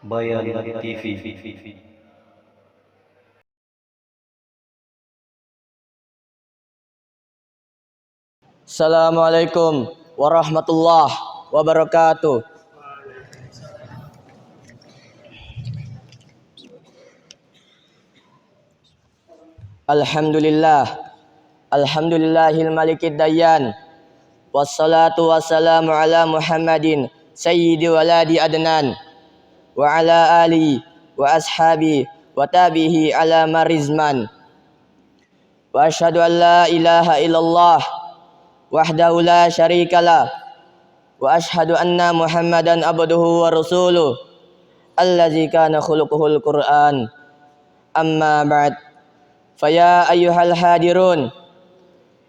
Bayan TV. Assalamualaikum warahmatullahi wabarakatuh. Alhamdulillahil malikid dayyan. Wassalatu wassalamu ala Muhammadin sayyidi waladi adnan wa ala ali wa ashabi wa tabihi ala marizman. Wa asyhadu an la ilaha illallah wahdahu la syarikalah wa asyhadu anna Muhammadan abduhu wa rasuluh allazi kana khuluquhul Qur'an. Amma ba'd. Faya ayyuhal hadirun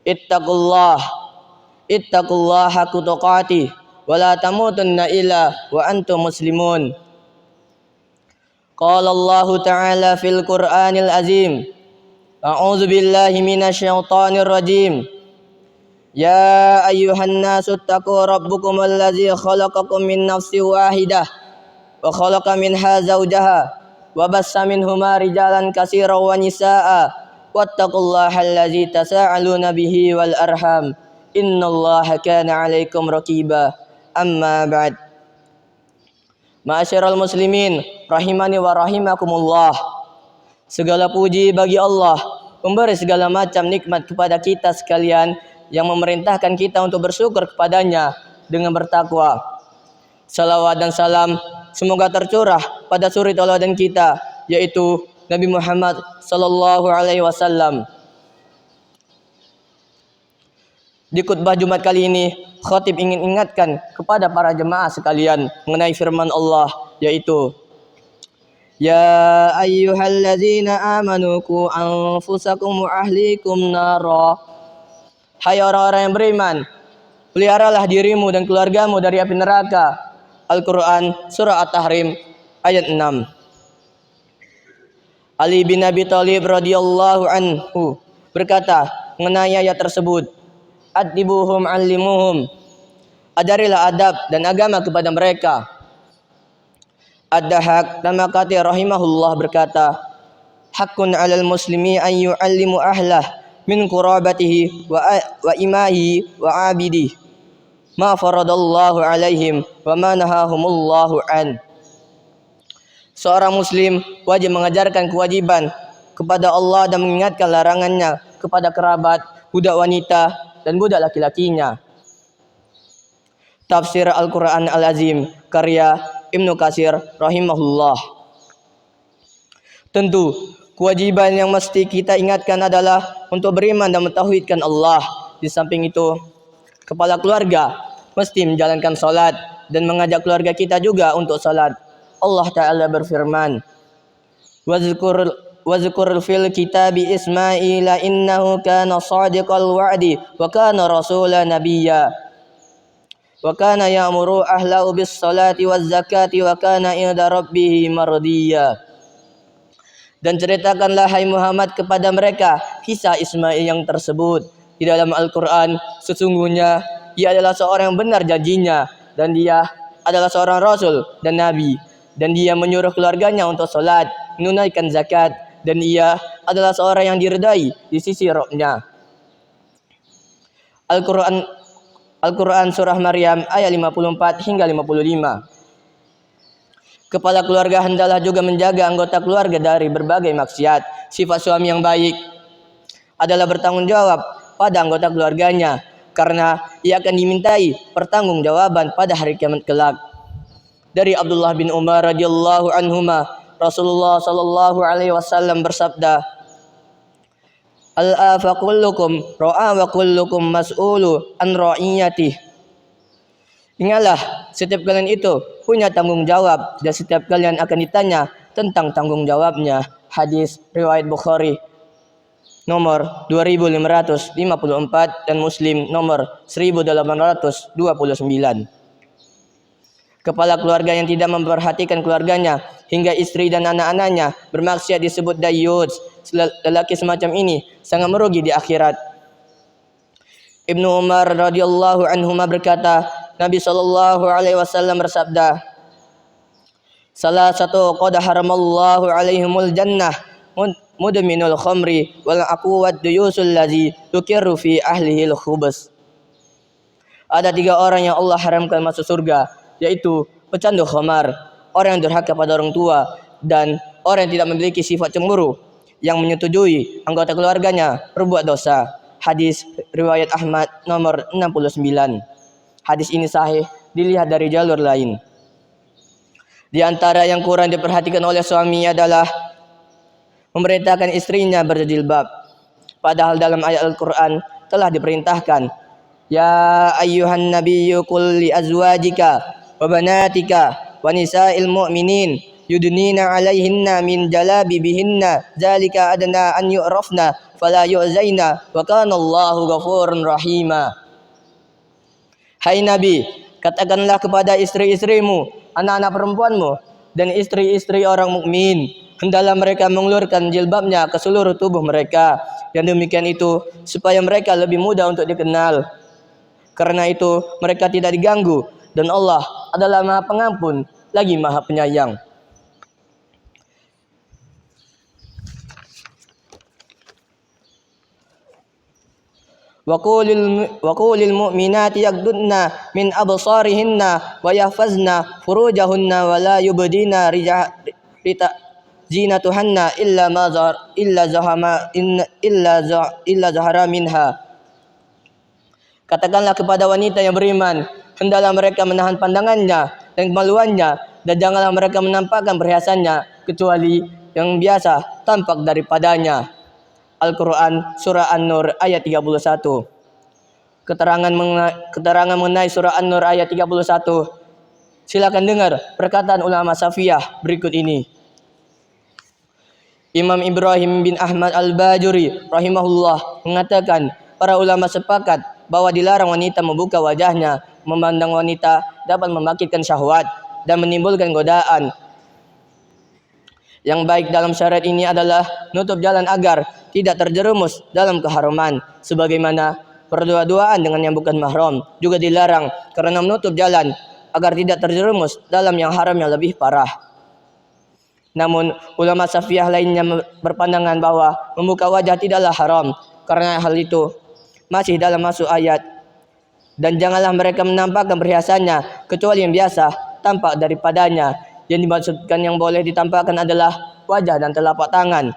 ittaqullaha haqqa tuqatih wa la tamutunna illa wa antum muslimun. Qala Allah ta'ala fil Qur'anil azim. A'udzu billahi minasyaitonir rajim. Ya ayyuhan nasu taqu rabbukum allazi khalaqakum min nafsin wahidah wa khalaqa minha zawjaha wa bassa minhuma rijalan katsiran wa nisaa'a wattaqullaha allazi tasaaluna bihi wal arham innallaha kana 'alaikum raqiba. Amma ba'd. Ma'asyiral muslimin rahimani wa rahimakumullah. Segala puji bagi Allah, pemberi segala macam nikmat kepada kita sekalian, yang memerintahkan kita untuk bersyukur kepadanya dengan bertakwa. Salawat dan salam semoga tercurah pada suri tauladan kita, yaitu Nabi Muhammad sallallahu alaihi wasallam. Di khutbah Jumat kali ini, khatib ingin ingatkan kepada para jemaah sekalian mengenai firman Allah, yaitu Ya ayyuhallazina amanu qu anfusakum wa ahlikum nara. Hai orang-orang yang beriman, peliharalah dirimu dan keluargamu dari api neraka. Al-Quran Surah At-Tahrim ayat 6. Ali bin Abi Thalib radhiyallahu anhu berkata mengenai ayat tersebut, Adibuhum allimuhum. Ajarilah adab dan agama kepada mereka. Ad-Dahhak Tamakati rahimahullah berkata, Haqqun 'alal muslimi an yu'allimu ahlah min qurabatihi wa imahi wa abidih ma faradallahu alaihim wa ma nahahumullahu an. Seorang muslim wajib mengajarkan kewajiban kepada Allah dan mengingatkan larangannya kepada kerabat, budak wanita dan budak laki-lakinya. Tafsir Al-Quran Al-Azim karya Ibnu Katsir rahimahullah. Tentu kewajiban yang mesti kita ingatkan adalah untuk beriman dan mentauhidkan Allah. Di samping itu, kepala keluarga mesti menjalankan salat dan mengajak keluarga kita juga untuk salat. Allah Ta'ala berfirman, Wazkur fil kitabi Ismaila innahu kana shadiqal wa'di wa kana rasulan nabiyya wa kana ya'muru ahlahu bis salati waz zakati wa kana inda rabbih mardiyya. Dan ceritakanlah hai Muhammad kepada mereka kisah Ismail yang tersebut di dalam Al-Quran. Sesungguhnya ia adalah seorang yang benar janjinya, dan dia adalah seorang rasul dan nabi, dan dia menyuruh keluarganya untuk salat, menunaikan zakat, dan ia adalah seorang yang diridai di sisi Rabb-Nya. Al-Quran Surah Maryam ayat 54 hingga 55. Kepala keluarga hendaklah juga menjaga anggota keluarga dari berbagai maksiat. Sifat suami yang baik adalah bertanggung jawab pada anggota keluarganya, karena ia akan dimintai pertanggungjawaban pada hari kiamat kelak. Dari Abdullah bin Umar radhiyallahu anhuma, Rasulullah sallallahu alaihi wasallam bersabda, Al-afa kullukum ra'a wa kullukum mas'ulu an ra'iyatih. Ingatlah, setiap kalian itu punya tanggung jawab dan setiap kalian akan ditanya tentang tanggung jawabnya. Hadis riwayat Bukhari nomor 2554 dan Muslim nomor 1829. Kepala keluarga yang tidak memperhatikan keluarganya hingga istri dan anak-anaknya bermaksiat disebut dayyus. Lelaki semacam ini sangat merugi di akhirat. Ibnu Umar radhiyallahu anhuma berkata, Nabi sallallahu alaihi wasallam bersabda, Salah satu qad haramallahu alaihimul jannah mudminul khamri wal aqwad duyusul ladzi yukirru fi ahlihil khubus. Ada 3 orang yang Allah haramkan masuk surga, yaitu pecandu khamar, orang yang durhaka pada orang tua, dan orang yang tidak memiliki sifat cemburu, yang menyetujui anggota keluarganya berbuat dosa. Hadis riwayat Ahmad nomor 69. Hadis ini sahih dilihat dari jalur lain. Di antara yang kurang diperhatikan oleh suami adalah memerintahkan istrinya berjilbab. Padahal dalam ayat Al-Quran telah diperintahkan, ya ayyuhan nabiyyu qul li azwajika wa banatika wa nisa'il mu'minin yudnina 'alaihinna min jalabibihinna zalika adna an yu'rafna fala yu'zaina wa kana Allahu ghafurur rahima. Hai Nabi, katakanlah kepada istri-istrimu, anak-anak perempuanmu, dan istri-istri orang mukmin, hendaklah mereka mengulurkan jilbabnya ke seluruh tubuh mereka. Yang demikian itu supaya mereka lebih mudah untuk dikenal. Karena itu mereka tidak diganggu, dan Allah adalah Maha Pengampun lagi Maha Penyayang. Wa qulil mu'minati yaghdudna min absarihinna wa yahfazna furujahunna wa la yubdina zinatuhanna illa zahara minha. Katakanlah kepada wanita yang beriman, hendaklah mereka menahan pandangannya dan kemaluannya, dan janganlah mereka menampakkan perhiasannya kecuali yang biasa tampak daripadanya. Al-Quran Surah An-Nur ayat 31. Keterangan mengenai Surah An-Nur ayat 31. Silakan dengar perkataan ulama Safiyah berikut ini. Imam Ibrahim bin Ahmad Al-Bajuri rahimahullah mengatakan, para ulama sepakat bahwa dilarang wanita membuka wajahnya. Memandang wanita dapat membangkitkan syahwat dan menimbulkan godaan. Yang baik dalam syariat ini adalah nutup jalan agar tidak terjerumus dalam keharuman. Sebagaimana berdua-duaan dengan yang bukan mahram juga dilarang karena menutup jalan agar tidak terjerumus dalam yang haram yang lebih parah. Namun ulama Safiyah lainnya berpandangan bahwa membuka wajah tidaklah haram karena hal itu masih dalam masuk ayat. Dan janganlah mereka menampakkan perhiasannya kecuali yang biasa tampak daripadanya. Yang dimaksudkan yang boleh ditampakkan adalah wajah dan telapak tangan.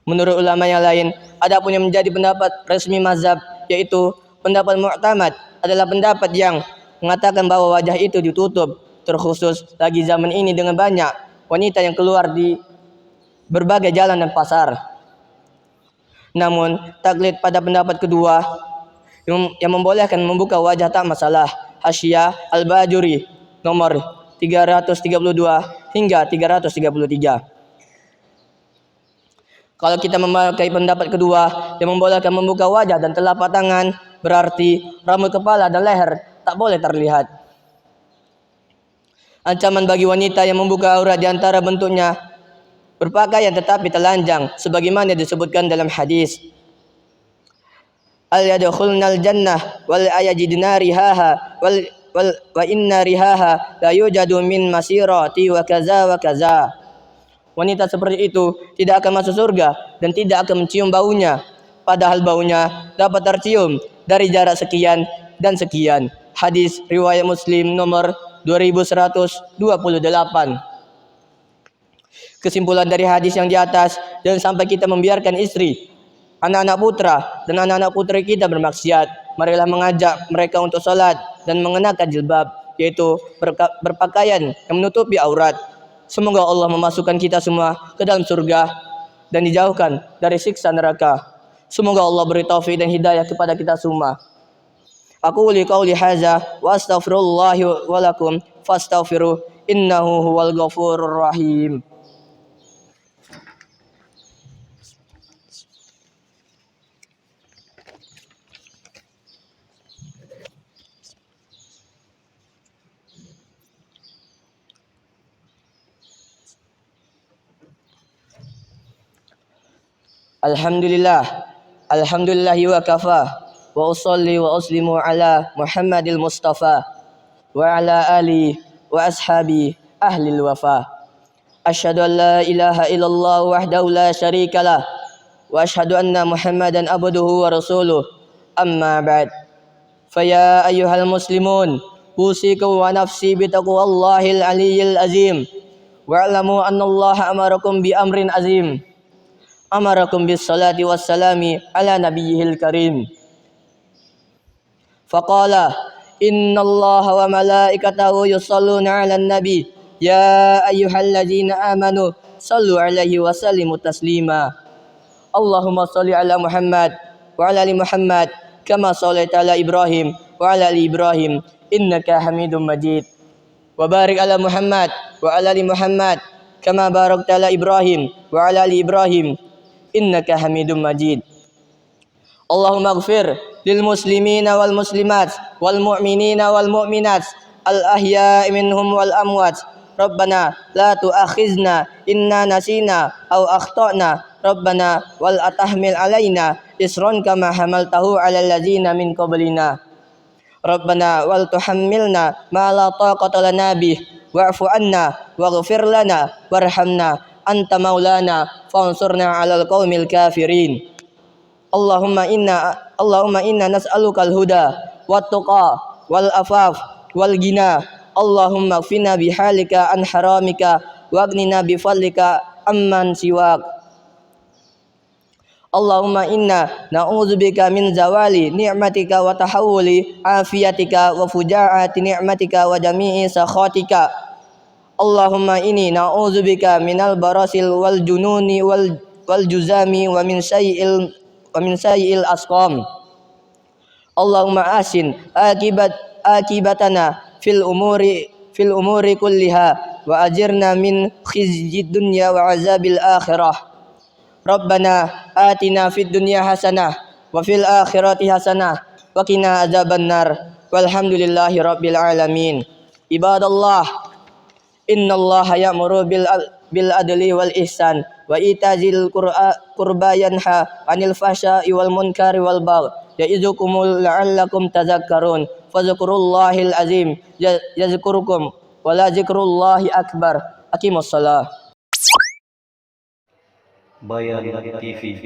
Menurut ulama yang lain, adapun yang menjadi pendapat resmi mazhab, yaitu pendapat mu'tamad, adalah pendapat yang mengatakan bahwa wajah itu ditutup, terkhusus lagi zaman ini dengan banyak wanita yang keluar di berbagai jalan dan pasar. Namun taklid pada pendapat kedua yang membolehkan membuka wajah tak masalah. Hasyiah Al-Bajuri nomor 332 hingga 333. Kalau kita memakai pendapat kedua yang membolehkan membuka wajah dan telapak tangan, berarti rambut kepala dan leher tak boleh terlihat. Ancaman bagi wanita yang membuka aurat di antara bentuknya berpakaian tetapi telanjang, sebagaimana disebutkan dalam hadis. Al yadkhulnal jannah wal ayajidna rihaha wa inna rihaha la yujadu min masirati wa kaza wa kaza. Wanita seperti itu tidak akan masuk surga dan tidak akan mencium baunya, padahal baunya dapat tercium dari jarak sekian dan sekian. Hadis riwayat Muslim nomor 2128. Kesimpulan dari hadis yang di atas, jangan sampai kita membiarkan istri, anak-anak putra dan anak-anak putri kita bermaksiat. Marilah mengajak mereka untuk salat dan mengenakan jilbab, yaitu berpakaian yang menutupi aurat. Semoga Allah memasukkan kita semua ke dalam surga dan dijauhkan dari siksa neraka. Semoga Allah beri taufik dan hidayah kepada kita semua. Aku qouli hadza wa astaghfirullah wa lakum fastaghfiruh innahu huwal ghafurur rahim. Alhamdulillah wa kafa wa usalli wa uslimu ala Muhammadil Mustafa وعلى آله وأصحابه أهل الوفاء. أشهد أن لا إله إلا الله وحده لا شريك له وأشهد أن محمدا عبده ورسوله. أما بعد، فيا أيها المسلمون، أوصيكم ونفسي بتقوى الله العلي العظيم، واعلموا أن الله أمركم بأمر عظيم، أمركم بالصلاة والسلام على نبيه الكريم، فقال: إن الله وملائكته يصلون على النبي يا أيها الذين آمنوا صلوا عليه وسلموا تسليما. اللهم صل على محمد وعلى آل محمد كما صليت على إبراهيم وعلى آل إبراهيم إنك حميد مجيد، وبارك على محمد وعلى آل محمد كما باركت على إبراهيم وعلى آل إبراهيم إنك حميد مجيد. اللهم اغفر للمسلمين والمسلمات والمؤمنين والمؤمنات الأحياء منهم والأموات. ربنا لا تؤاخذنا إن نسينا أو أخطأنا. ربنا ولا تحمل علينا إصرا كما حملته على الذين من قبلنا. ربنا ولا تحملنا ما لا طاقة لنا به واعف عنا واغفر لنا وارحمنا أنت مولانا فانصرنا على القوم الكافرين. اللهم إنا نسألك الهدى والتقى والعفاف والغنى. اللهم اكفنا بحالك عن حرامك واغننا بفضلك عمن سواك. اللهم إنا نعوذ بك من زوال نعمتك وتحول عافيتك وفجاعة نعمتك وجميع سخطك. اللهم إني نعوذ بك من البرص والجنون والجزام ومن سيء الأسقام. اللهم أحسن عاقبتنا في الأمور كلها وأجرنا من خزي الدنيا وعذاب الآخرة. ربنا آتنا في الدنيا حسنة وفي الآخرة حسنة وقنا عذاب النار والحمد لله رب العالمين. عباد الله، إن الله يأمر بالعدل والإحسان وإيتاء ذي القربى ينهى عن الفحشاء والمنكر والبغي يعظكم لعلكم تذكرون. فاذكروا الله العظيم يذكركم ولذكر الله أكبر. أقيموا الصلاة. Bayan TV.